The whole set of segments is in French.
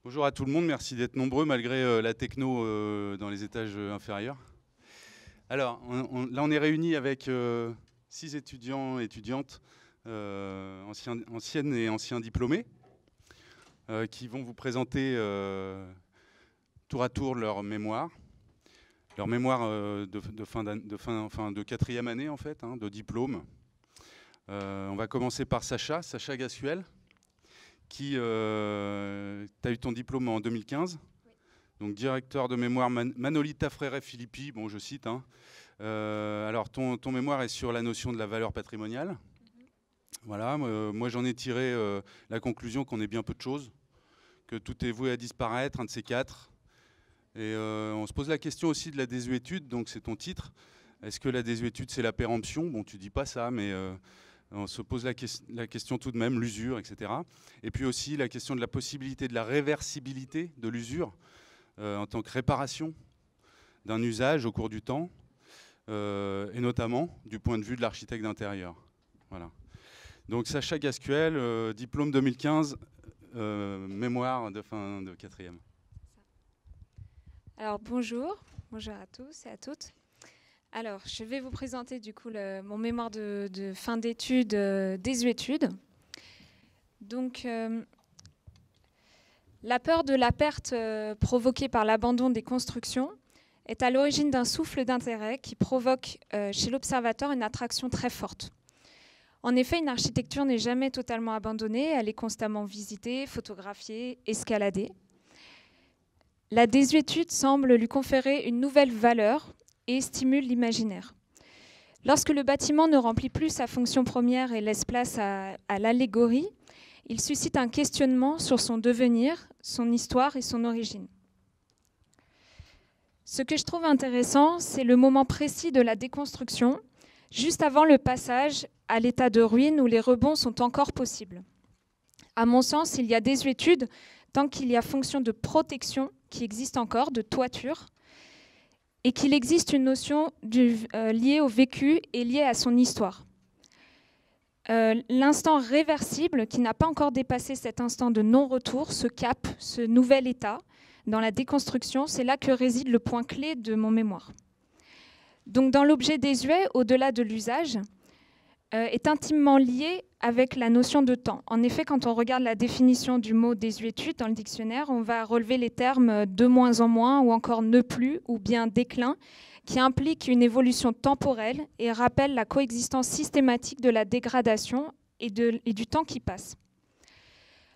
Bonjour à tout le monde, merci d'être nombreux malgré la techno dans les étages inférieurs. Alors, là on est réunis avec 6 étudiants et étudiantes, anciennes et anciens diplômés, qui vont vous présenter tour à tour leur mémoire. Leur mémoire de quatrième année en fait, de diplôme. On va commencer par Sacha Gassuel, qui tu as eu ton diplôme en 2015, oui. Donc directeur de mémoire Manolita Freire Filippi, bon je cite. Alors ton mémoire est sur la notion de la valeur patrimoniale. Voilà, moi j'en ai tiré la conclusion qu'on est bien peu de choses, que tout est voué à disparaître, un de ces quatre. Et on se pose la question aussi de la désuétude, donc c'est ton titre. Est-ce que la désuétude c'est la péremption? Bon, tu dis pas ça, mais on se pose la question tout de même, l'usure, etc. Et puis aussi la question de la possibilité de la réversibilité de l'usure en tant que réparation d'un usage au cours du temps, et notamment du point de vue de l'architecte d'intérieur. Voilà. Donc Sacha Gascuel, diplôme 2015, mémoire de fin de quatrième. Alors bonjour à tous et à toutes. Alors je vais vous présenter du coup mon mémoire de fin d'études, désuétude. Donc la peur de la perte provoquée par l'abandon des constructions est à l'origine d'un souffle d'intérêt qui provoque chez l'observateur une attraction très forte. En effet, une architecture n'est jamais totalement abandonnée, elle est constamment visitée, photographiée, escaladée. La désuétude semble lui conférer une nouvelle valeur et stimule l'imaginaire. Lorsque le bâtiment ne remplit plus sa fonction première et laisse place à l'allégorie, il suscite un questionnement sur son devenir, son histoire et son origine. Ce que je trouve intéressant, c'est le moment précis de la déconstruction, juste avant le passage à l'état de ruine où les rebonds sont encore possibles. À mon sens, il y a désuétude tant qu'il y a fonction de protection qui existe encore, de toiture, et qu'il existe une notion liée au vécu et liée à son histoire. L'instant réversible, qui n'a pas encore dépassé cet instant de non-retour, ce cap, ce nouvel état, dans la déconstruction, c'est là que réside le point clé de mon mémoire. Donc dans l'objet désuet, au-delà de l'usage, est intimement lié avec la notion de temps. En effet, quand on regarde la définition du mot désuétude dans le dictionnaire, on va relever les termes de moins en moins ou encore ne plus ou bien déclin, qui impliquent une évolution temporelle et rappellent la coexistence systématique de la dégradation et du temps qui passe.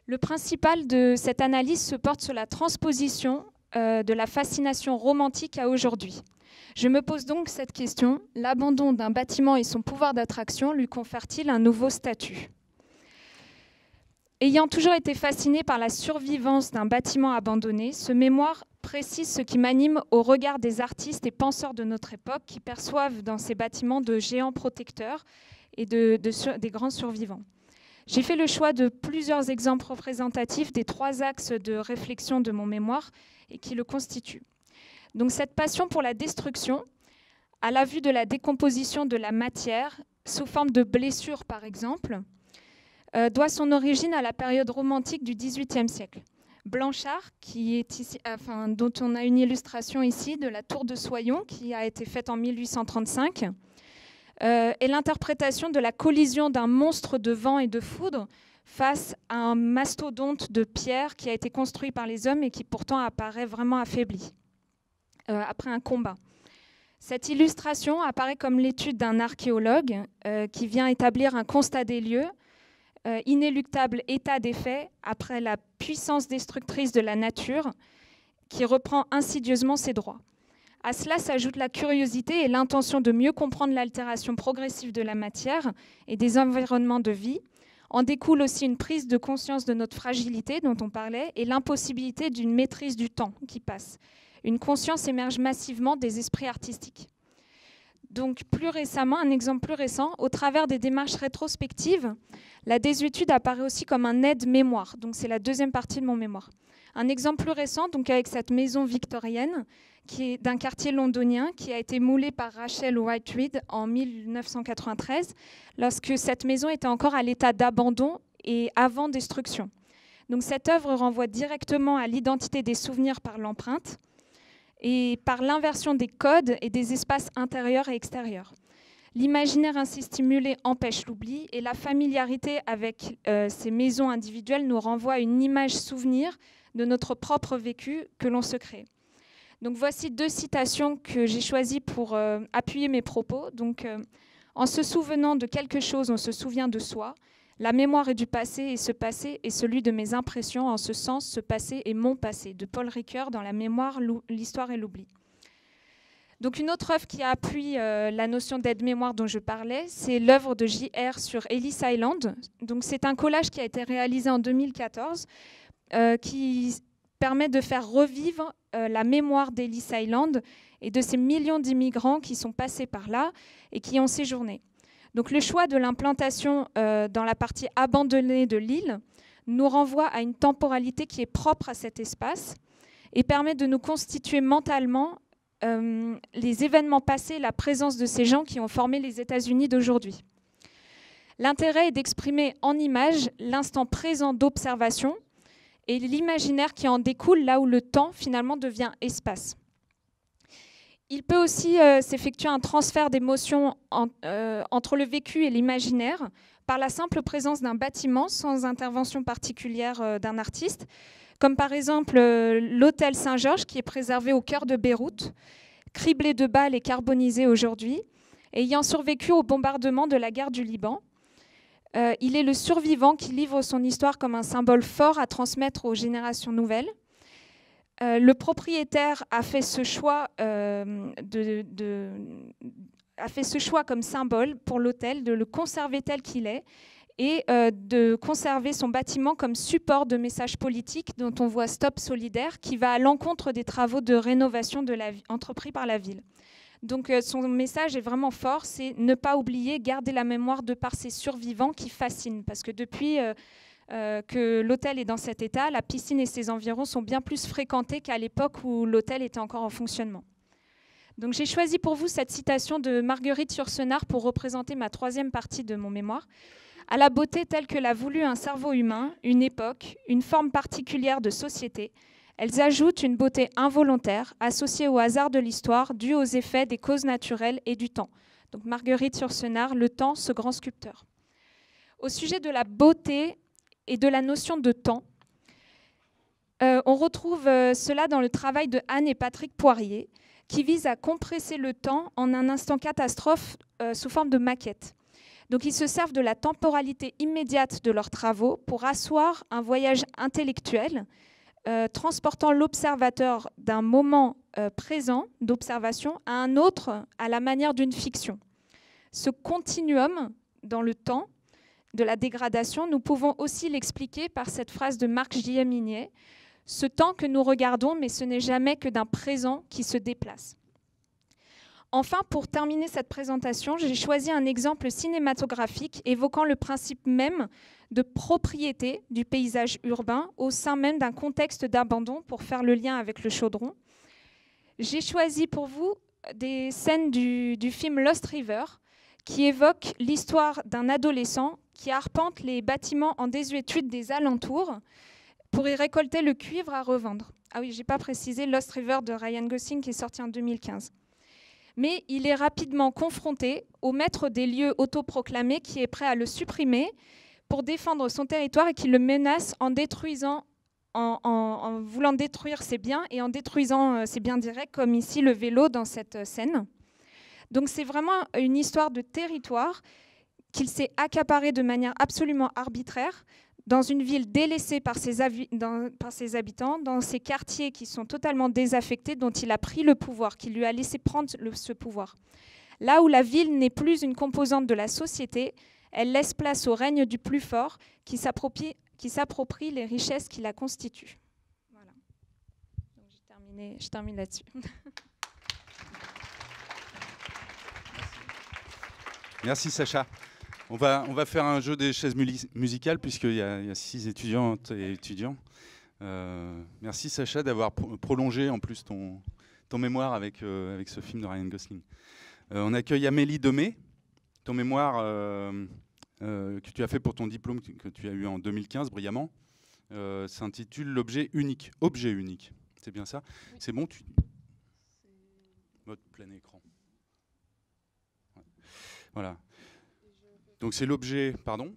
Le principal de cette analyse se porte sur la transposition de la fascination romantique à aujourd'hui. Je me pose donc cette question, l'abandon d'un bâtiment et son pouvoir d'attraction lui confère-t-il un nouveau statut? Ayant toujours été fasciné par la survivance d'un bâtiment abandonné, ce mémoire précise ce qui m'anime au regard des artistes et penseurs de notre époque qui perçoivent dans ces bâtiments de géants protecteurs et des grands survivants. J'ai fait le choix de plusieurs exemples représentatifs des 3 axes de réflexion de mon mémoire et qui le constituent. Donc cette passion pour la destruction, à la vue de la décomposition de la matière, sous forme de blessures par exemple, doit son origine à la période romantique du XVIIIe siècle. Blanchard, qui est ici, dont on a une illustration ici de la tour de Soyon, qui a été faite en 1835, est l'interprétation de la collision d'un monstre de vent et de foudre face à un mastodonte de pierre qui a été construit par les hommes et qui pourtant apparaît vraiment affaibli. Après un combat. Cette illustration apparaît comme l'étude d'un archéologue qui vient établir un constat des lieux, inéluctable état des faits après la puissance destructrice de la nature qui reprend insidieusement ses droits. À cela s'ajoute la curiosité et l'intention de mieux comprendre l'altération progressive de la matière et des environnements de vie. En découle aussi une prise de conscience de notre fragilité dont on parlait et l'impossibilité d'une maîtrise du temps qui passe. Une conscience émerge massivement des esprits artistiques. Donc plus récemment, un exemple plus récent, au travers des démarches rétrospectives, la désuétude apparaît aussi comme un aide-mémoire. Donc c'est la deuxième partie de mon mémoire. Un exemple plus récent, donc avec cette maison victorienne, qui est d'un quartier londonien, qui a été moulée par Rachel Whiteread en 1993, lorsque cette maison était encore à l'état d'abandon et avant destruction. Donc cette œuvre renvoie directement à l'identité des souvenirs par l'empreinte et par l'inversion des codes et des espaces intérieurs et extérieurs. L'imaginaire ainsi stimulé empêche l'oubli et la familiarité avec ces maisons individuelles nous renvoie à une image souvenir de notre propre vécu que l'on se crée. Donc voici 2 citations que j'ai choisies pour appuyer mes propos. Donc, en se souvenant de quelque chose, on se souvient de soi. La mémoire est du passé et ce passé est celui de mes impressions. En ce sens, ce passé est mon passé. De Paul Ricoeur dans La mémoire, l'histoire et l'oubli. Donc une autre œuvre qui appuie la notion d'aide-mémoire dont je parlais, c'est l'œuvre de J.R. sur Ellis Island. Donc c'est un collage qui a été réalisé en 2014 qui permet de faire revivre la mémoire d'Ellis Island et de ces millions d'immigrants qui sont passés par là et qui ont séjourné. Donc le choix de l'implantation dans la partie abandonnée de l'île nous renvoie à une temporalité qui est propre à cet espace et permet de nous constituer mentalement les événements passés, la présence de ces gens qui ont formé les États-Unis d'aujourd'hui. L'intérêt est d'exprimer en images l'instant présent d'observation et l'imaginaire qui en découle là où le temps finalement devient espace. Il peut aussi s'effectuer un transfert d'émotions entre le vécu et l'imaginaire par la simple présence d'un bâtiment sans intervention particulière d'un artiste, comme par exemple l'hôtel Saint-Georges qui est préservé au cœur de Beyrouth, criblé de balles et carbonisé aujourd'hui, ayant survécu au bombardement de la guerre du Liban. Il est le survivant qui livre son histoire comme un symbole fort à transmettre aux générations nouvelles. Le propriétaire a fait ce choix, comme symbole pour l'hôtel, de le conserver tel qu'il est et de conserver son bâtiment comme support de messages politiques dont on voit Stop Solidaire, qui va à l'encontre des travaux de rénovation entrepris par la ville. Donc son message est vraiment fort, c'est ne pas oublier, garder la mémoire de par ces survivants qui fascinent. Parce que depuis que l'hôtel est dans cet état, la piscine et ses environs sont bien plus fréquentés qu'à l'époque où l'hôtel était encore en fonctionnement. Donc j'ai choisi pour vous cette citation de Marguerite Yourcenar pour représenter ma 3e partie de mon mémoire. À la beauté telle que l'a voulu un cerveau humain, une époque, une forme particulière de société, elles ajoutent une beauté involontaire, associée au hasard de l'histoire, due aux effets des causes naturelles et du temps. Donc Marguerite Yourcenar, Le temps, ce grand sculpteur. Au sujet de la beauté et de la notion de temps, on retrouve cela dans le travail de Anne et Patrick Poirier, qui vise à compresser le temps en un instant catastrophe sous forme de maquette. Donc ils se servent de la temporalité immédiate de leurs travaux pour asseoir un voyage intellectuel transportant l'observateur d'un moment présent d'observation à un autre à la manière d'une fiction. Ce continuum dans le temps de la dégradation, nous pouvons aussi l'expliquer par cette phrase de Marc J. Mignet, « Ce temps que nous regardons, mais ce n'est jamais que d'un présent qui se déplace ». Enfin, pour terminer cette présentation, j'ai choisi un exemple cinématographique évoquant le principe même de propriété du paysage urbain au sein même d'un contexte d'abandon pour faire le lien avec le chaudron. J'ai choisi pour vous des scènes du film Lost River qui évoquent l'histoire d'un adolescent qui arpente les bâtiments en désuétude des alentours pour y récolter le cuivre à revendre. Ah oui, je n'ai pas précisé Lost River de Ryan Gosling qui est sorti en 2015. Mais il est rapidement confronté au maître des lieux autoproclamé qui est prêt à le supprimer pour défendre son territoire et qui le menace en voulant détruire ses biens et en détruisant ses biens directs, comme ici le vélo dans cette scène. Donc c'est vraiment une histoire de territoire qu'il s'est accaparé de manière absolument arbitraire dans une ville délaissée par ses habitants, dans ces quartiers qui sont totalement désaffectés, dont il a pris le pouvoir, qui lui a laissé prendre ce pouvoir. Là où la ville n'est plus une composante de la société, elle laisse place au règne du plus fort qui s'approprie les richesses qui la constituent. Voilà. Donc je termine là-dessus. Merci Sacha. On va faire un jeu des chaises musicales puisqu'il y a 6 étudiantes et étudiants. Merci Sacha d'avoir prolongé en plus ton mémoire avec ce film de Ryan Gosling. On accueille Amélie Demey, ton mémoire que tu as fait pour ton diplôme que tu as eu en 2015 brillamment. s'intitule l'objet unique. Objet unique, c'est bien ça? Oui. C'est bon, mode plein écran. Ouais. Voilà. Donc c'est l'objet, pardon?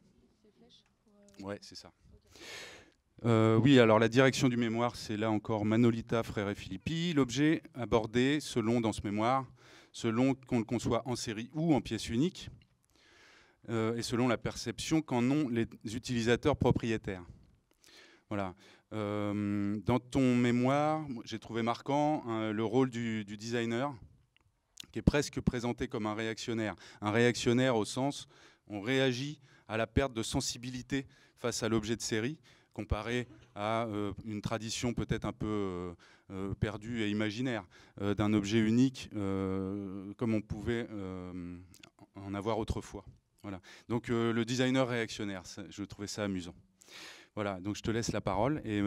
Ouais, c'est ça. Oui, alors la direction du mémoire, c'est là encore Manolita, Frère et Filippi. L'objet abordé selon, dans ce mémoire, selon qu'on le conçoit en série ou en pièce unique, et selon la perception qu'en ont les utilisateurs propriétaires. Voilà. Dans ton mémoire, j'ai trouvé marquant le rôle du designer, qui est presque présenté comme un réactionnaire. Un réactionnaire au sens, on réagit à la perte de sensibilité face à l'objet de série, comparé à une tradition peut-être un peu perdue et imaginaire d'un objet unique comme on pouvait en avoir autrefois. Voilà. Donc le designer réactionnaire, je trouvais ça amusant. Voilà, donc je te laisse la parole et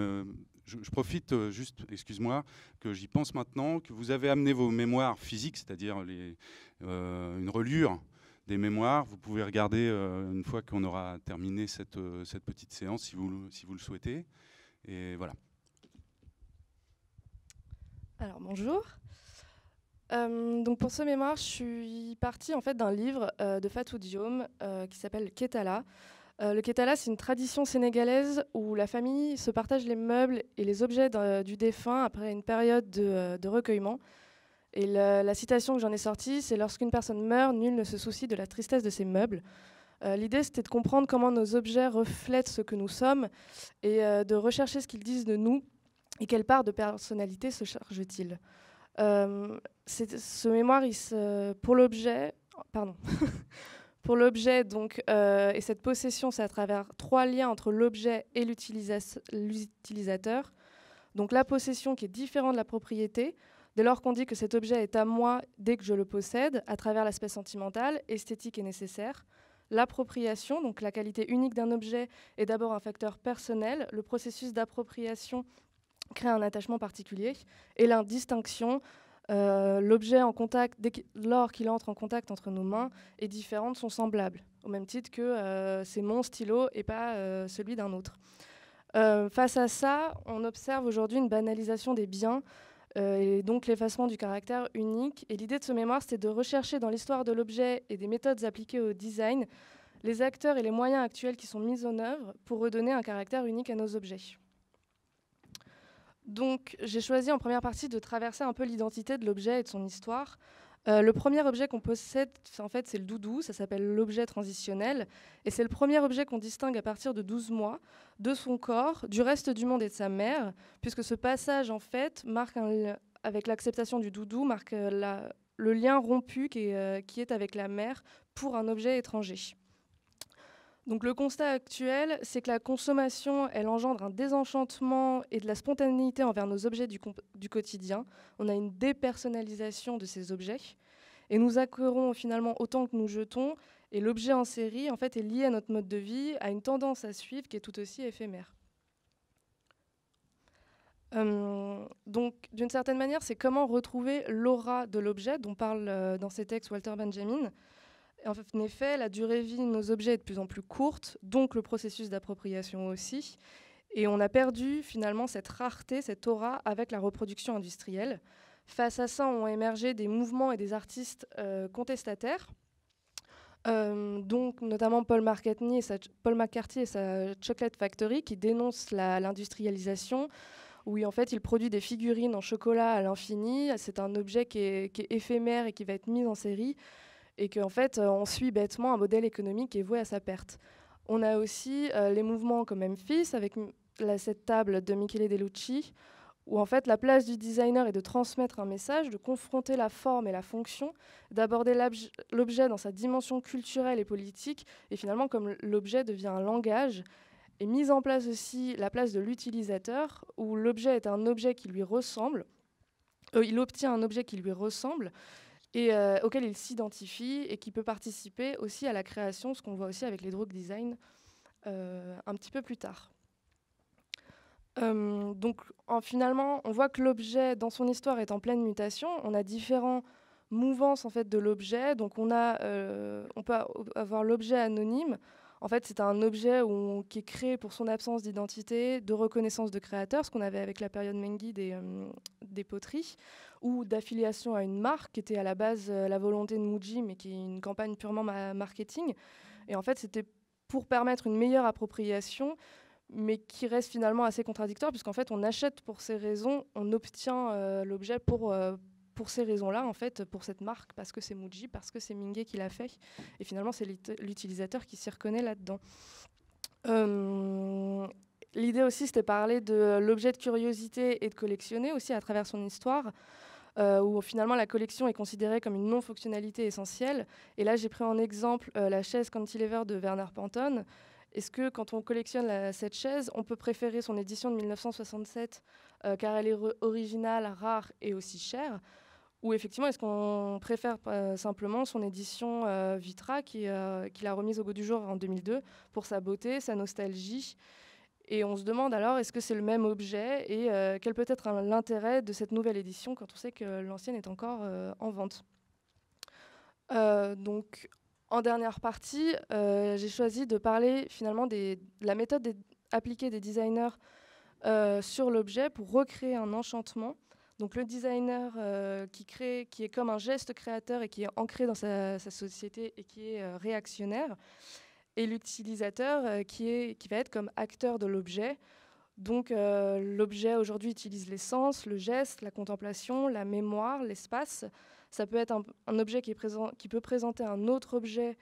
je profite juste, excuse-moi, que j'y pense maintenant, que vous avez amené vos mémoires physiques, c'est-à-dire une reliure des mémoires. Vous pouvez regarder une fois qu'on aura terminé cette petite séance, si vous le souhaitez. Et voilà. Alors bonjour. Donc pour ce mémoire, je suis partie en fait d'un livre de Fatou Diome qui s'appelle Kétala. Le Kétala, c'est une tradition sénégalaise où la famille se partage les meubles et les objets du défunt après une période de recueillement. Et la citation que j'en ai sortie, c'est « Lorsqu'une personne meurt, nul ne se soucie de la tristesse de ses meubles ». L'idée, c'était de comprendre comment nos objets reflètent ce que nous sommes et de rechercher ce qu'ils disent de nous et quelle part de personnalité se charge-t-il. Ce mémoire, pour l'objet, pardon, pour l'objet donc et cette possession, c'est à travers 3 liens entre l'objet et l'utilisateur. Donc la possession qui est différente de la propriété. Dès lors qu'on dit que cet objet est à moi dès que je le possède, à travers l'aspect sentimental, esthétique et nécessaire. L'appropriation, donc la qualité unique d'un objet, est d'abord un facteur personnel. Le processus d'appropriation crée un attachement particulier. Et l'indistinction, l'objet en contact, lors qu'il entre en contact entre nos mains, est différent de son semblable, au même titre que c'est mon stylo et pas celui d'un autre. Face à ça, on observe aujourd'hui une banalisation des biens, et donc l'effacement du caractère unique. Et l'idée de ce mémoire, c'était de rechercher dans l'histoire de l'objet et des méthodes appliquées au design les acteurs et les moyens actuels qui sont mis en œuvre pour redonner un caractère unique à nos objets. Donc j'ai choisi en première partie de traverser un peu l'identité de l'objet et de son histoire. Le premier objet qu'on possède, en fait, c'est le doudou, ça s'appelle l'objet transitionnel, et c'est le premier objet qu'on distingue à partir de 12 mois de son corps, du reste du monde et de sa mère, puisque ce passage, en fait, marque avec l'acceptation du doudou, marque le lien rompu qui est avec la mère pour un objet étranger. Donc le constat actuel, c'est que la consommation, elle engendre un désenchantement et de la spontanéité envers nos objets du quotidien. On a une dépersonnalisation de ces objets. Et nous acquérons finalement autant que nous jetons. Et l'objet en série, en fait, est lié à notre mode de vie, à une tendance à suivre qui est tout aussi éphémère. Donc, d'une certaine manière, c'est comment retrouver l'aura de l'objet dont parle dans ses textes Walter Benjamin. En effet, la durée de vie de nos objets est de plus en plus courte, donc le processus d'appropriation aussi. Et on a perdu finalement cette rareté, cette aura avec la reproduction industrielle. Face à ça, ont émergé des mouvements et des artistes contestataires, donc notamment Paul McCartney et sa Chocolate Factory qui dénoncent l'industrialisation, où en fait il produit des figurines en chocolat à l'infini. C'est un objet qui est éphémère et qui va être mis en série. Et qu'en fait, on suit bêtement un modèle économique qui est voué à sa perte. On a aussi les mouvements comme Memphis, avec cette table de Michele Delucci, où en fait la place du designer est de transmettre un message, de confronter la forme et la fonction, d'aborder l'objet dans sa dimension culturelle et politique, et finalement comme l'objet devient un langage, et mise en place aussi la place de l'utilisateur, où l'objet est un objet qui lui ressemble, il obtient un objet qui lui ressemble, et auquel il s'identifie et qui peut participer aussi à la création, ce qu'on voit aussi avec les drug design un petit peu plus tard. Donc finalement, on voit que l'objet dans son histoire est en pleine mutation. On a différentes mouvances en fait, de l'objet. Donc on peut avoir l'objet anonyme. En fait, c'est un objet qui est créé pour son absence d'identité, de reconnaissance de créateur, ce qu'on avait avec la période Mengi des poteries, ou d'affiliation à une marque, qui était à la base la volonté de Muji, mais qui est une campagne purement marketing. Et en fait, c'était pour permettre une meilleure appropriation, mais qui reste finalement assez contradictoire, puisqu'en fait, on achète pour ces raisons, on obtient l'objet pour ces raisons-là, en fait, pour cette marque, parce que c'est Muji, parce que c'est Mingé qui l'a fait. Et finalement, c'est l'utilisateur qui s'y reconnaît là-dedans. L'idée aussi, c'était parler de l'objet de curiosité et de collectionner aussi à travers son histoire, où finalement la collection est considérée comme une non-fonctionnalité essentielle. Et là, j'ai pris en exemple la chaise cantilever de Werner Panton. Est-ce que quand on collectionne cette chaise, on peut préférer son édition de 1967 car elle est originale, rare et aussi chère, ou effectivement est-ce qu'on préfère simplement son édition Vitra qu'il a remise au goût du jour en 2002 pour sa beauté, sa nostalgie. Et on se demande alors, est-ce que c'est le même objet et quel peut être l'intérêt de cette nouvelle édition quand on sait que l'ancienne est encore en vente. Donc, en dernière partie, j'ai choisi de parler finalement de la méthode appliquée des designers sur l'objet pour recréer un enchantement. Donc le designer qui est comme un geste créateur et qui est ancré dans sa société et qui est réactionnaire, et l'utilisateur qui va être comme acteur de l'objet. Donc l'objet aujourd'hui utilise les sens, le geste, la contemplation, la mémoire, l'espace. Ça peut être un objet qui peut présenter un autre objet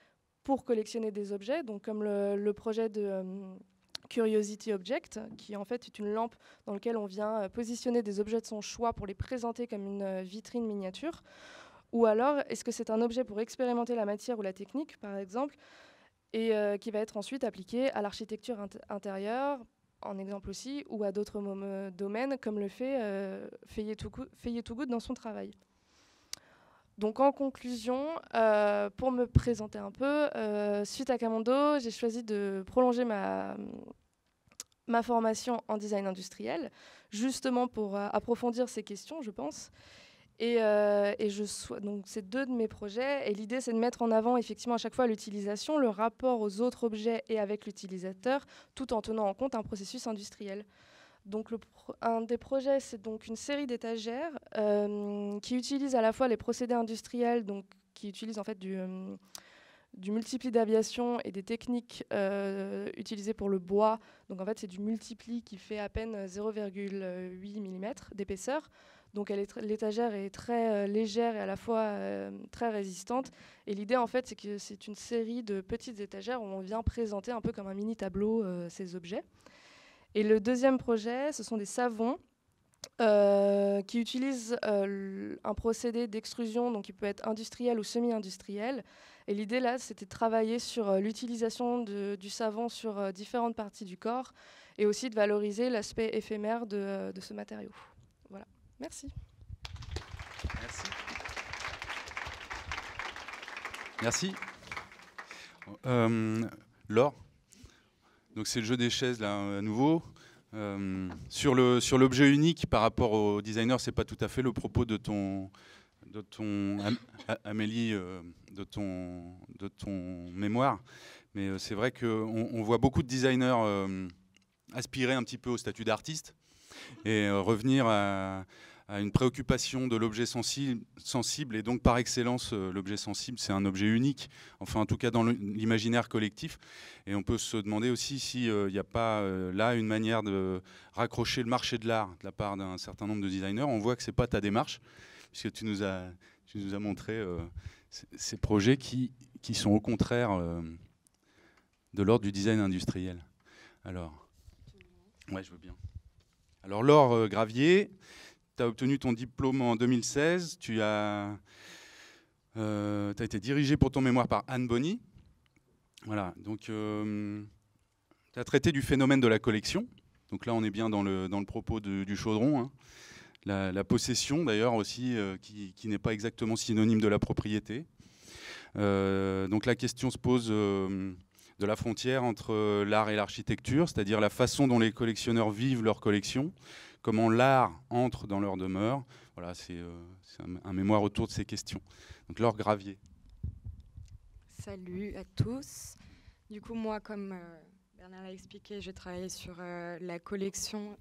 pour collectionner des objets, donc comme le projet de Curiosity Object, qui en fait est une lampe dans laquelle on vient positionner des objets de son choix pour les présenter comme une vitrine miniature. Ou alors, est-ce que c'est un objet pour expérimenter la matière ou la technique, par exemple, et qui va être ensuite appliqué à l'architecture intérieure, en exemple aussi, ou à d'autres domaines, comme le fait Feye Toogood dans son travail. Donc en conclusion, pour me présenter un peu, suite à Camondo, j'ai choisi de prolonger ma formation en design industriel, justement pour approfondir ces questions, je pense. Donc c'est 2 de mes projets. Et l'idée, c'est de mettre en avant effectivement à chaque fois l'utilisation, le rapport aux autres objets et avec l'utilisateur, tout en tenant en compte un processus industriel. Donc un des projets, c'est donc une série d'étagères qui utilisent à la fois les procédés industriels, donc qui utilisent en fait du multipli d'aviation et des techniques utilisées pour le bois. Donc en fait, c'est du multipli qui fait à peine 0,8 mm d'épaisseur. Donc l'étagère est très légère et à la fois très résistante. Et l'idée, en fait, c'est que c'est une série de petites étagères où on vient présenter un peu comme un mini tableau ces objets. Et le deuxième projet, ce sont des savons qui utilisent un procédé d'extrusion, donc qui peut être industriel ou semi-industriel. Et l'idée là, c'était de travailler sur l'utilisation du savon sur différentes parties du corps et aussi de valoriser l'aspect éphémère de ce matériau. Voilà, merci. Merci. Laure, donc c'est le jeu des chaises là à nouveau. Sur l'objet unique par rapport au designer, c'est pas tout à fait le propos de ton Amélie, de ton mémoire, mais c'est vrai qu'on voit beaucoup de designers aspirer un petit peu au statut d'artiste et revenir à une préoccupation de l'objet sensible, et donc par excellence l'objet sensible c'est un objet unique, enfin en tout cas dans l'imaginaire collectif, et on peut se demander aussi s'il n'y a pas là une manière de raccrocher le marché de l'art de la part d'un certain nombre de designers. On voit que c'est pas ta démarche, puisque tu nous as montré ces projets qui sont au contraire de l'ordre du design industriel. Alors, ouais, je veux bien. Alors Laure Gravier, tu as obtenu ton diplôme en 2016, tu as été dirigée pour ton mémoire par Anne Bonny. Voilà, donc tu as traité du phénomène de la collection. Donc là, on est bien dans le propos du chaudron. Hein. La possession, d'ailleurs, aussi, qui n'est pas exactement synonyme de la propriété. Donc la question se pose de la frontière entre l'art et l'architecture, c'est-à-dire la façon dont les collectionneurs vivent leur collection, comment l'art entre dans leur demeure. Voilà, c'est un mémoire autour de ces questions. Donc Laure Gravier. Salut à tous. Du coup, moi, comme Bernard l'a expliqué, j'ai travaillé sur la collection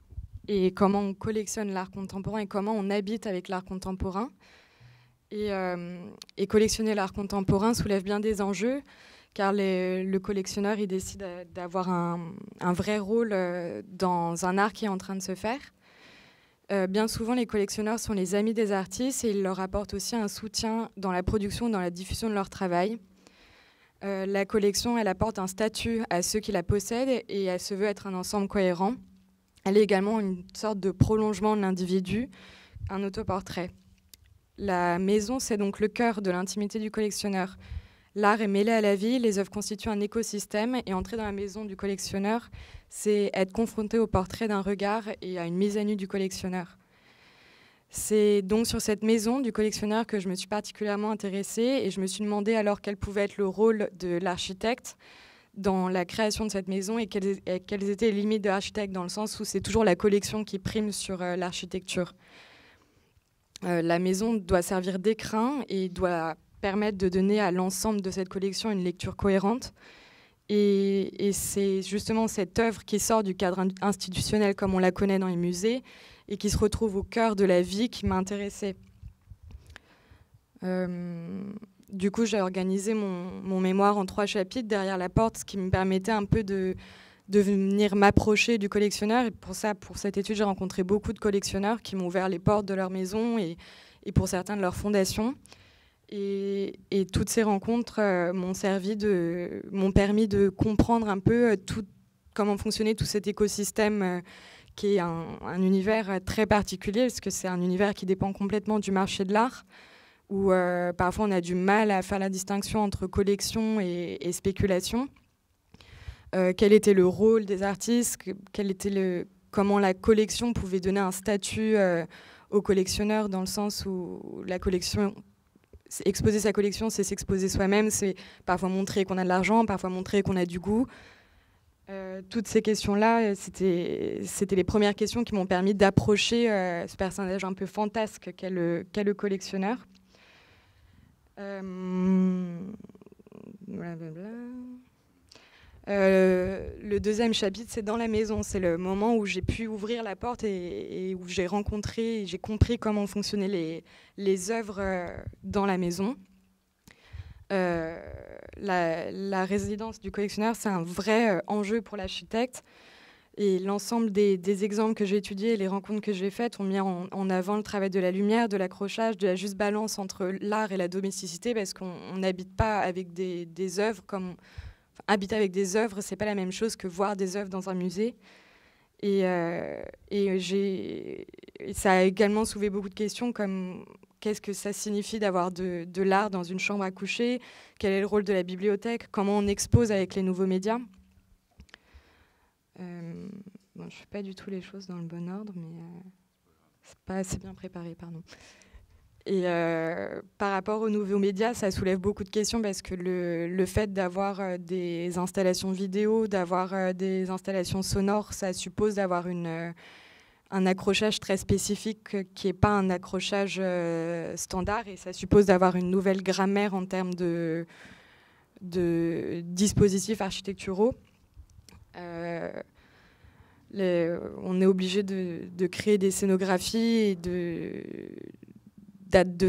et comment on collectionne l'art contemporain et comment on habite avec l'art contemporain. Et collectionner l'art contemporain soulève bien des enjeux, car le collectionneur il décide d'avoir un vrai rôle dans un art qui est en train de se faire. Bien souvent, les collectionneurs sont les amis des artistes et ils leur apportent aussi un soutien dans la production, dans la diffusion de leur travail. La collection, elle apporte un statut à ceux qui la possèdent et elle se veut être un ensemble cohérent. Elle est également une sorte de prolongement de l'individu, un autoportrait. La maison, c'est donc le cœur de l'intimité du collectionneur. L'art est mêlé à la vie, les œuvres constituent un écosystème et entrer dans la maison du collectionneur, c'est être confronté au portrait d'un regard et à une mise à nu du collectionneur. C'est donc sur cette maison du collectionneur que je me suis particulièrement intéressée et je me suis demandé alors quel pouvait être le rôle de l'architecte dans la création de cette maison et quelles étaient les limites de l'architecte, dans le sens où c'est toujours la collection qui prime sur l'architecture. La maison doit servir d'écrin et doit permettre de donner à l'ensemble de cette collection une lecture cohérente. Et c'est justement cette œuvre qui sort du cadre institutionnel comme on la connaît dans les musées et qui se retrouve au cœur de la vie qui m'a intéressée. Du coup, j'ai organisé mon mémoire en 3 chapitres derrière la porte, ce qui me permettait un peu de venir m'approcher du collectionneur. Et pour cette étude, j'ai rencontré beaucoup de collectionneurs qui m'ont ouvert les portes de leur maison et pour certains de leur fondation. Et toutes ces rencontres m'ont permis de comprendre un peu comment fonctionnait tout cet écosystème qui est un univers très particulier, parce que c'est un univers qui dépend complètement du marché de l'art, où parfois on a du mal à faire la distinction entre collection et spéculation. Quel était le rôle des artistes, comment la collection pouvait donner un statut aux collectionneurs, dans le sens où la collection, exposer sa collection, c'est s'exposer soi-même, c'est parfois montrer qu'on a de l'argent, parfois montrer qu'on a du goût. Toutes ces questions-là, c'était les premières questions qui m'ont permis d'approcher ce personnage un peu fantasque qu'est le collectionneur. Blablabla. Le deuxième chapitre, c'est dans la maison. C'est le moment où j'ai pu ouvrir la porte et où j'ai rencontré, j'ai compris comment fonctionnaient les œuvres dans la maison. La résidence du collectionneur, c'est un vrai enjeu pour l'architecte. Et l'ensemble des exemples que j'ai étudiés et les rencontres que j'ai faites ont mis en avant le travail de la lumière, de l'accrochage, de la juste balance entre l'art et la domesticité, parce qu'on n'habite pas avec des œuvres comme... Habiter avec des œuvres, c'est pas la même chose que voir des œuvres dans un musée. Et ça a également soulevé beaucoup de questions comme qu'est-ce que ça signifie d'avoir de l'art dans une chambre à coucher, quel est le rôle de la bibliothèque, comment on expose avec les nouveaux médias. Je ne fais pas du tout les choses dans le bon ordre, mais c'est pas assez bien préparé, pardon. Et par rapport aux nouveaux médias, ça soulève beaucoup de questions parce que le fait d'avoir des installations vidéo, d'avoir des installations sonores, ça suppose d'avoir un accrochage très spécifique qui n'est pas un accrochage standard, et ça suppose d'avoir une nouvelle grammaire en termes de dispositifs architecturaux. On est obligé de créer des scénographies et de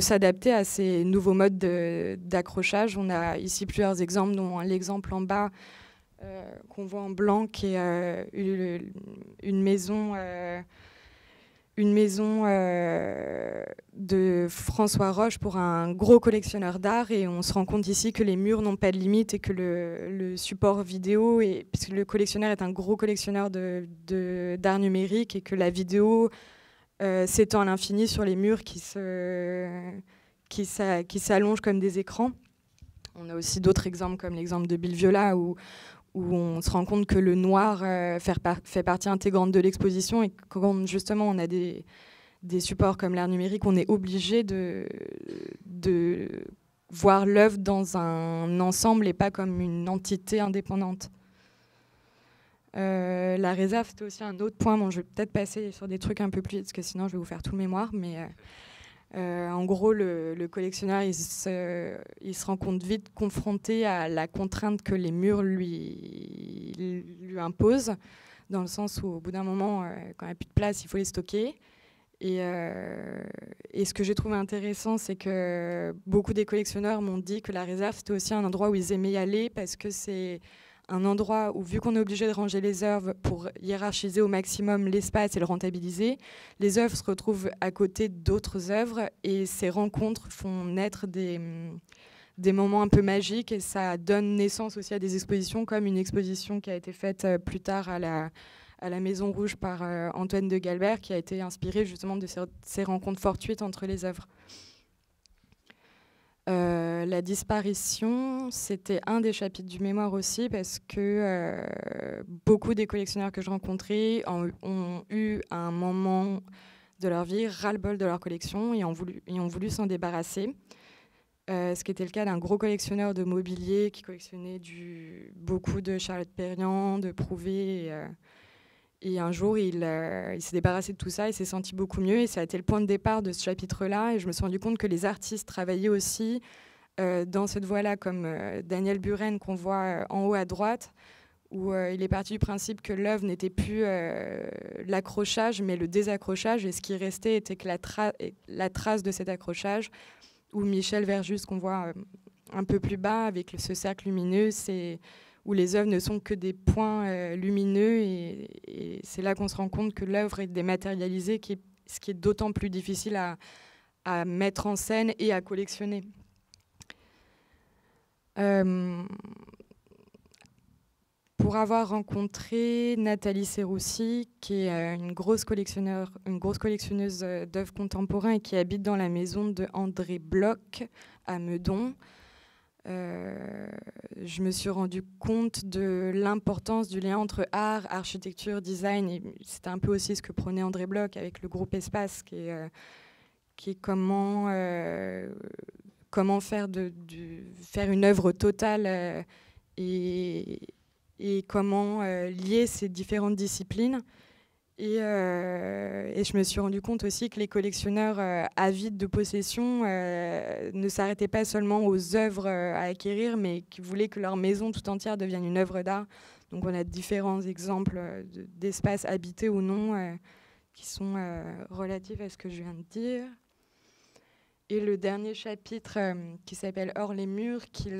s'adapter à ces nouveaux modes d'accrochage. On a ici plusieurs exemples, dont l'exemple en bas qu'on voit en blanc, qui est une maison de François Roche pour un gros collectionneur d'art, et on se rend compte ici que les murs n'ont pas de limite et que le support vidéo, puisque le collectionneur est un gros collectionneur d'art numérique, et que la vidéo s'étend à l'infini sur les murs qui s'allongent comme des écrans. On a aussi d'autres exemples, comme l'exemple de Bill Viola, où on se rend compte que le noir fait partie intégrante de l'exposition, et quand justement on a des supports comme l'art numérique, on est obligé de voir l'œuvre dans un ensemble et pas comme une entité indépendante. La réserve, c'était aussi un autre point. Bon, je vais peut-être passer sur des trucs un peu plus vite, parce que sinon je vais vous faire tout le mémoire. Mais En gros, le collectionneur, il se rend compte vite confronté à la contrainte que les murs lui imposent, dans le sens où, au bout d'un moment, quand il n'y a plus de place, il faut les stocker. Et ce que j'ai trouvé intéressant, c'est que beaucoup des collectionneurs m'ont dit que la réserve, c'était aussi un endroit où ils aimaient y aller, parce que c'est un endroit où, vu qu'on est obligé de ranger les œuvres pour hiérarchiser au maximum l'espace et le rentabiliser, les œuvres se retrouvent à côté d'autres œuvres, et ces rencontres font naître des moments un peu magiques, et ça donne naissance aussi à des expositions, comme une exposition qui a été faite plus tard à la Maison Rouge par Antoine de Galbert, qui a été inspirée justement de ces rencontres fortuites entre les œuvres. La disparition, c'était un des chapitres du mémoire aussi, parce que beaucoup des collectionneurs que je rencontrais ont eu à un moment de leur vie ras-le-bol de leur collection et ont voulu s'en débarrasser. Ce qui était le cas d'un gros collectionneur de mobilier qui collectionnait beaucoup de Charlotte Perriand, de Prouvé. Et un jour, il s'est débarrassé de tout ça, il s'est senti beaucoup mieux, et ça a été le point de départ de ce chapitre-là. Et je me suis rendu compte que les artistes travaillaient aussi dans cette voie-là, comme Daniel Buren, qu'on voit en haut à droite, où il est parti du principe que l'œuvre n'était plus l'accrochage, mais le désaccrochage, et ce qui restait était que la trace de cet accrochage, ou Michel Verjus, qu'on voit un peu plus bas, avec ce cercle lumineux, où les œuvres ne sont que des points lumineux, et c'est là qu'on se rend compte que l'œuvre est dématérialisée, ce qui est d'autant plus difficile à mettre en scène et à collectionner. Pour avoir rencontré Nathalie Serroussi, qui est une grosse collectionneuse d'œuvres contemporaines et qui habite dans la maison de André Bloch à Meudon, je me suis rendu compte de l'importance du lien entre art, architecture, design. Et c'était un peu aussi ce que prenait André Bloch avec le groupe Espace, qui est comment faire une œuvre totale et comment lier ces différentes disciplines. Et je me suis rendu compte aussi que les collectionneurs avides de possession ne s'arrêtaient pas seulement aux œuvres à acquérir, mais qui voulaient que leur maison tout entière devienne une œuvre d'art. Donc on a différents exemples d'espaces habités ou non qui sont relatifs à ce que je viens de dire. Et le dernier chapitre qui s'appelle « Hors les murs », qui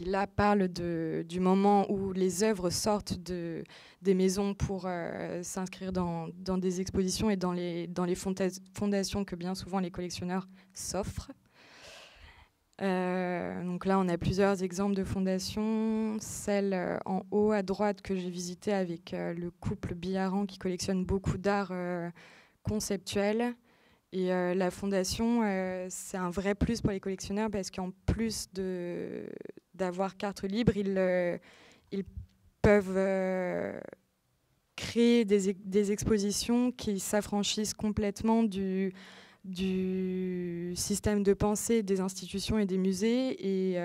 là parle du moment où les œuvres sortent des maisons pour s'inscrire dans des expositions et dans les fondations que bien souvent les collectionneurs s'offrent. Donc là, on a plusieurs exemples de fondations. Celle en haut à droite que j'ai visitée avec le couple Billaran qui collectionne beaucoup d'art conceptuel. Et la fondation, c'est un vrai plus pour les collectionneurs parce qu'en plus d'avoir carte libre, ils peuvent créer des expositions qui s'affranchissent complètement du système de pensée des institutions et des musées.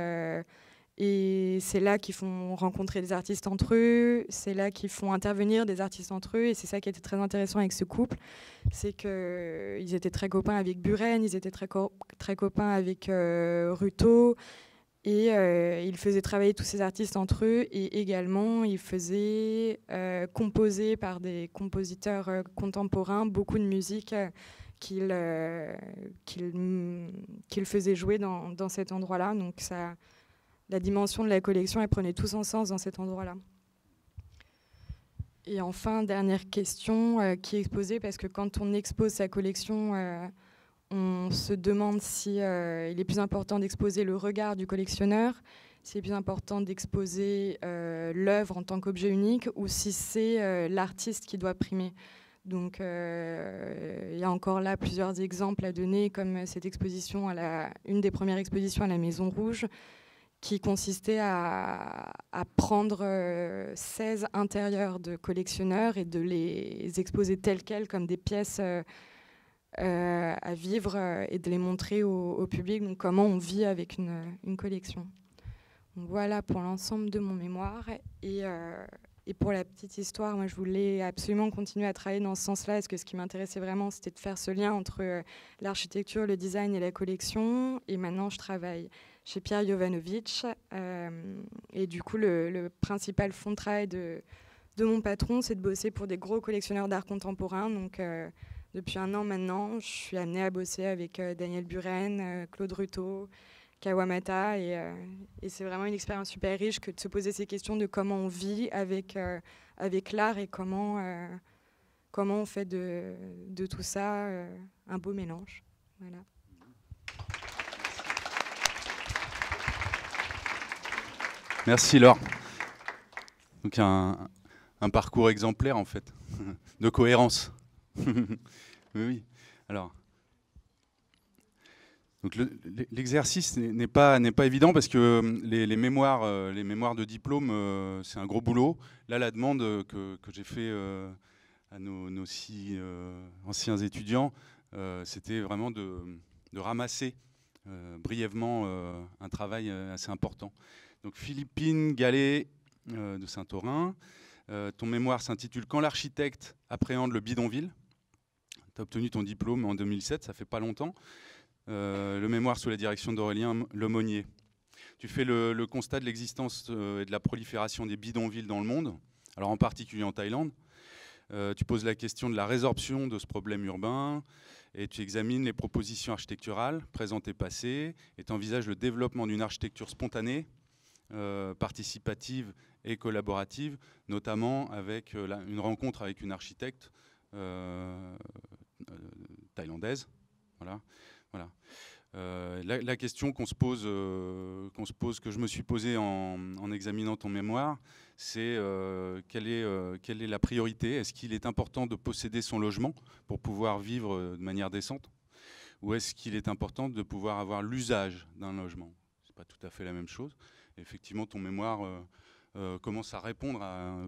Et c'est là qu'ils font rencontrer des artistes entre eux, c'est là qu'ils font intervenir des artistes entre eux, et c'est ça qui était très intéressant avec ce couple, c'est qu'ils étaient très copains avec Buren, ils étaient très copains avec Ruto, et ils faisaient travailler tous ces artistes entre eux, et également ils faisaient composer par des compositeurs contemporains beaucoup de musique qu'ils faisaient jouer dans cet endroit-là. Donc ça... La dimension de la collection, elle prenait tout son sens dans cet endroit-là. Et enfin, dernière question qui est exposée, parce que quand on expose sa collection, on se demande si il est plus important d'exposer le regard du collectionneur, si c'est plus important d'exposer l'œuvre en tant qu'objet unique, ou si c'est l'artiste qui doit primer. Donc, il y a encore là plusieurs exemples à donner, comme cette exposition, une des premières expositions à la Maison Rouge, qui consistait à prendre 16 intérieurs de collectionneurs et de les exposer tels quels comme des pièces à vivre et de les montrer au public, donc comment on vit avec une collection. Donc voilà pour l'ensemble de mon mémoire. Et Et pour la petite histoire, moi, je voulais absolument continuer à travailler dans ce sens-là, parce que ce qui m'intéressait vraiment, c'était de faire ce lien entre l'architecture, le design et la collection. Et maintenant, je travaille chez Pierre Jovanovic. Et du coup, le principal fond de travail de mon patron, c'est de bosser pour des gros collectionneurs d'art contemporain. Donc, depuis 1 an maintenant, je suis amenée à bosser avec Daniel Buren, Claude Ruteau, Kawamata, et c'est vraiment une expérience super riche que de se poser ces questions de comment on vit avec l'art et comment on fait de tout ça un beau mélange. Voilà. Merci Laure. Donc un parcours exemplaire en fait, de cohérence. Oui. Alors. Donc l'exercice n'est pas évident parce que les mémoires de diplôme, c'est un gros boulot. Là, la demande que j'ai fait à nos 6 anciens étudiants, c'était vraiment de ramasser brièvement un travail assez important. Donc Philippine Gallet de Saint-Orin, ton mémoire s'intitule « Quand l'architecte appréhende le bidonville ». Tu as obtenu ton diplôme en 2007, ça fait pas longtemps. Le mémoire sous la direction d'Aurélien Lemonnier. Tu fais le constat de l'existence et de la prolifération des bidonvilles dans le monde, alors en particulier en Thaïlande. Tu poses la question de la résorption de ce problème urbain et tu examines les propositions architecturales présentes et passées et tu envisages le développement d'une architecture spontanée, participative et collaborative, notamment avec une rencontre avec une architecte thaïlandaise. Voilà. La question qu'on se pose, que je me suis posée en examinant ton mémoire, c'est quelle est la priorité? Est-ce qu'il est important de posséder son logement pour pouvoir vivre de manière décente? Ou est-ce qu'il est important de pouvoir avoir l'usage d'un logement? C'est pas tout à fait la même chose. Et effectivement, ton mémoire commence à répondre,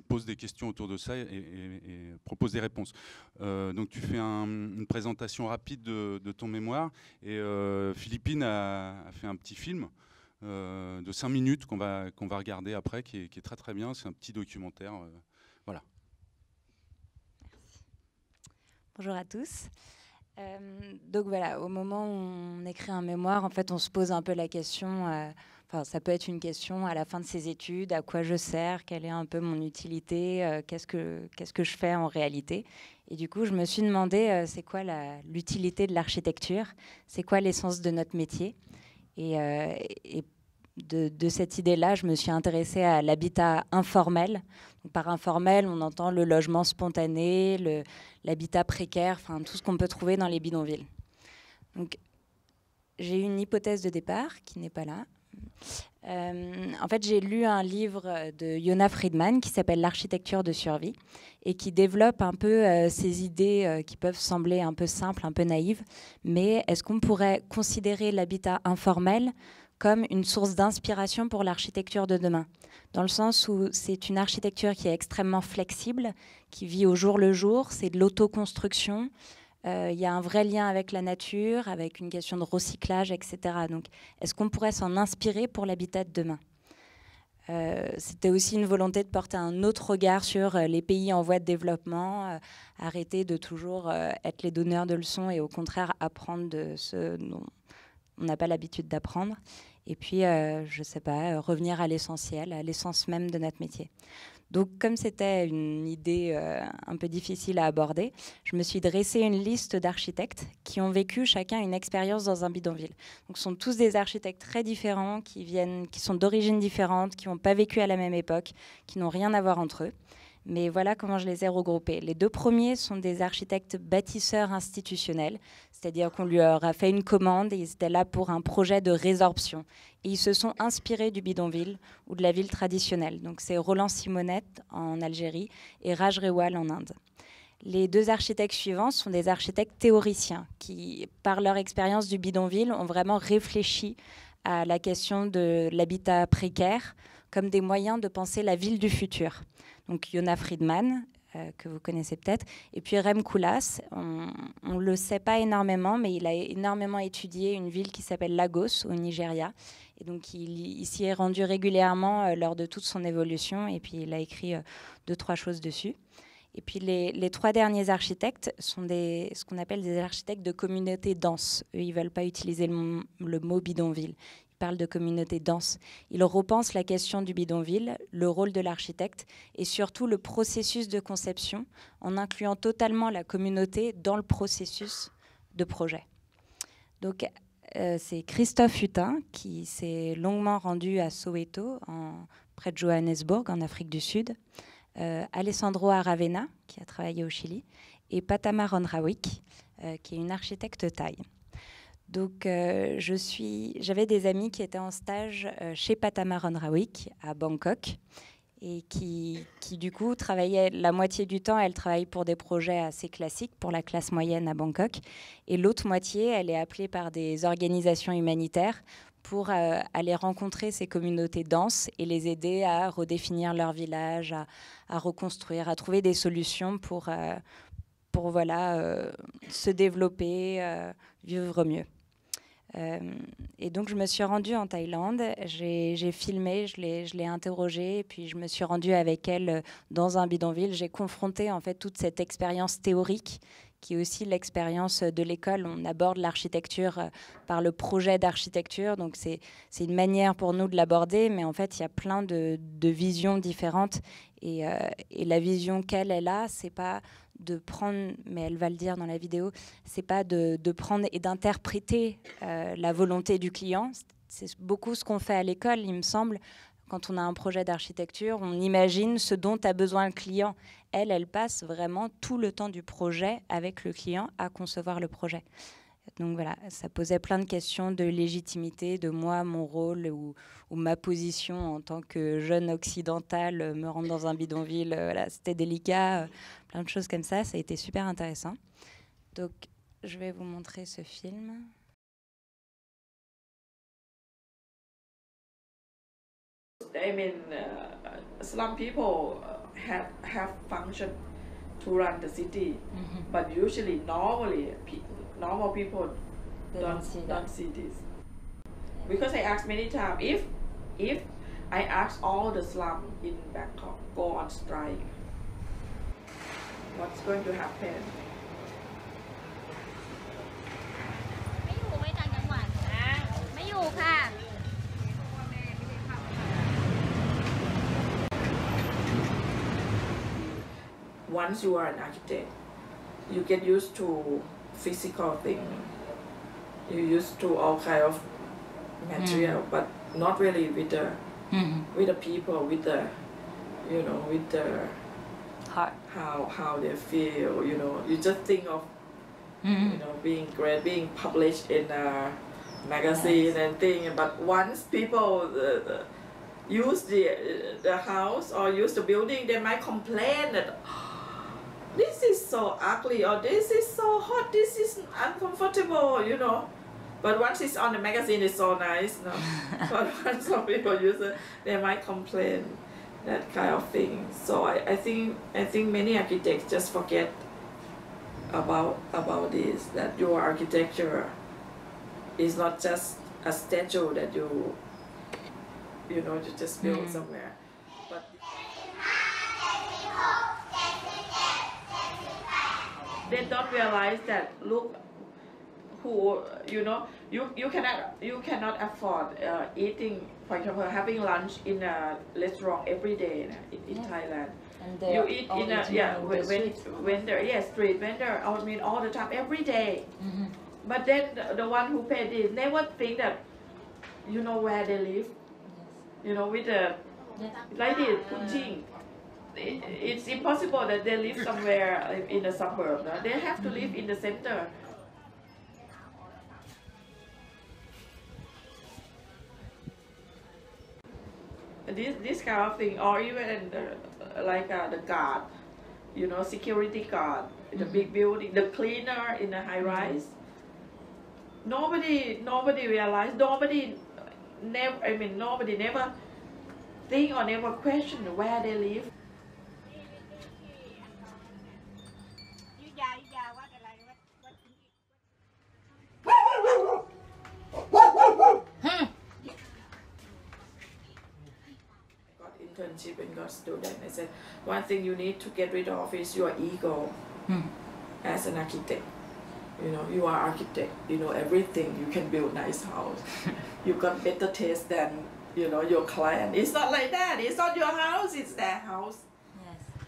pose des questions autour de ça et propose des réponses. Donc tu fais une présentation rapide de ton mémoire et Philippine a fait un petit film de 5 minutes qu'on va regarder après, qui est très très bien. C'est un petit documentaire. Voilà. Bonjour à tous. Donc voilà, au moment où on écrit un mémoire, en fait, on se pose un peu la question. Ça peut être une question à la fin de ses études, à quoi je sers, quelle est un peu mon utilité, qu'est-ce que je fais en réalité. Et du coup, je me suis demandé, c'est quoi l'utilité de l'architecture, c'est quoi l'essence de notre métier. Et de cette idée-là, je me suis intéressée à l'habitat informel. Donc, par informel, on entend le logement spontané, l'habitat précaire, tout ce qu'on peut trouver dans les bidonvilles. Donc, j'ai eu une hypothèse de départ qui n'est pas là. En fait, j'ai lu un livre de Yona Friedman qui s'appelle « L'architecture de survie » et qui développe un peu ces idées qui peuvent sembler un peu simples, un peu naïves. Mais est-ce qu'on pourrait considérer l'habitat informel comme une source d'inspiration pour l'architecture de demain, dans le sens où c'est une architecture qui est extrêmement flexible, qui vit au jour le jour, c'est de l'autoconstruction, il y a un vrai lien avec la nature, avec une question de recyclage, etc. Donc, est-ce qu'on pourrait s'en inspirer pour l'habitat de demain ? C'était aussi une volonté de porter un autre regard sur les pays en voie de développement, arrêter de toujours être les donneurs de leçons et au contraire apprendre de ce dont on n'a pas l'habitude d'apprendre. Et puis, je ne sais pas, revenir à l'essentiel, à l'essence même de notre métier. Donc, comme c'était une idée un peu difficile à aborder, je me suis dressé une liste d'architectes qui ont vécu chacun une expérience dans un bidonville. Donc, ce sont tous des architectes très différents, qui sont d'origines différentes, qui n'ont pas vécu à la même époque, qui n'ont rien à voir entre eux. Mais voilà comment je les ai regroupés. Les 2 premiers sont des architectes bâtisseurs institutionnels, c'est-à-dire qu'on leur a fait une commande et ils étaient là pour un projet de résorption. Et ils se sont inspirés du bidonville ou de la ville traditionnelle. Donc c'est Roland Simonette en Algérie et Raj Rewal en Inde. Les 2 architectes suivants sont des architectes théoriciens qui, par leur expérience du bidonville, ont vraiment réfléchi à la question de l'habitat précaire comme des moyens de penser la ville du futur. Donc Yona Friedman, que vous connaissez peut-être. Et puis Rem Koolhaas, on ne le sait pas énormément, mais il a énormément étudié une ville qui s'appelle Lagos, au Nigeria. Et donc, il s'y est rendu régulièrement lors de toute son évolution. Et puis, il a écrit 2-3 choses dessus. Et puis, les 3 derniers architectes sont ce qu'on appelle des architectes de communautés denses. Eux, ils ne veulent pas utiliser le mot bidonville. Parle de communauté dense. Il repense la question du bidonville, le rôle de l'architecte et surtout le processus de conception en incluant totalement la communauté dans le processus de projet. Donc, c'est Christophe Hutin qui s'est longuement rendu à Soweto, près de Johannesburg, en Afrique du Sud, Alessandro Aravena, qui a travaillé au Chili, et Patama Ronrawik, qui est une architecte thaï. Donc, j'avais des amis qui étaient en stage chez Patama Ronrawik à Bangkok et qui, du coup, travaillaient la moitié du temps. Elle travaille pour des projets assez classiques pour la classe moyenne à Bangkok. Et l'autre moitié, elle est appelée par des organisations humanitaires pour aller rencontrer ces communautés denses et les aider à redéfinir leur village, à reconstruire, à trouver des solutions pour se développer, vivre mieux. Et donc je me suis rendue en Thaïlande, j'ai filmé, je l'ai interrogée, et puis je me suis rendue avec elle dans un bidonville. J'ai confronté en fait toute cette expérience théorique qui est aussi l'expérience de l'école. On aborde l'architecture par le projet d'architecture, donc c'est une manière pour nous de l'aborder, mais en fait il y a plein de visions différentes, et la vision qu'elle a, c'est pas de prendre, mais elle va le dire dans la vidéo, c'est pas de prendre et d'interpréter la volonté du client. C'est beaucoup ce qu'on fait à l'école, il me semble. Quand on a un projet d'architecture, on imagine ce dont a besoin le client. Elle passe vraiment tout le temps du projet avec le client à concevoir le projet. Donc voilà, ça posait plein de questions de légitimité, de moi, mon rôle ou ma position en tant que jeune occidentale, me rendre dans un bidonville, voilà, c'était délicat, plein de choses comme ça. Ça a été super intéressant. Donc, je vais vous montrer ce film. I mean, slum people have function to run the city, but usually, normal people don't see this. Because I asked many times, if I ask all the slum in Bangkok go on strike, what's going to happen? Once you are an architect, you get used to physical things. You used to all kind of material, but not really with the people, with the with the Heart. How they feel. You just think of being great, being published in a magazine and thing. But once people use the house or use the building, they might complain that this is so ugly, or this is so hot, this is uncomfortable, But once it's on the magazine, it's so nice, no? But once some people use it, they might complain, that kind of thing. So I think many architects just forget about this, that your architecture is not just a statue that you just build somewhere. But they don't realize that, look, who you cannot afford eating, for example, having lunch in a restaurant every day in Thailand. You eat in a when there street vendor, I mean all the time, every day. But then the one who paid it never think that where they live. With the like this punching. It's impossible that they live somewhere in the suburb. No? They have to live in the center. This kind of thing, or even the guard, security guard, the big building, the cleaner in the high rise. Nobody realized. Nobody never think or never question where they live. internship and got student. I said, one thing you need to get rid of is your ego as an architect. You know, you are architect, you know everything, you can build nice house. You got better taste than, you know, your client. It's not like that, it's not your house, it's their house. Yes.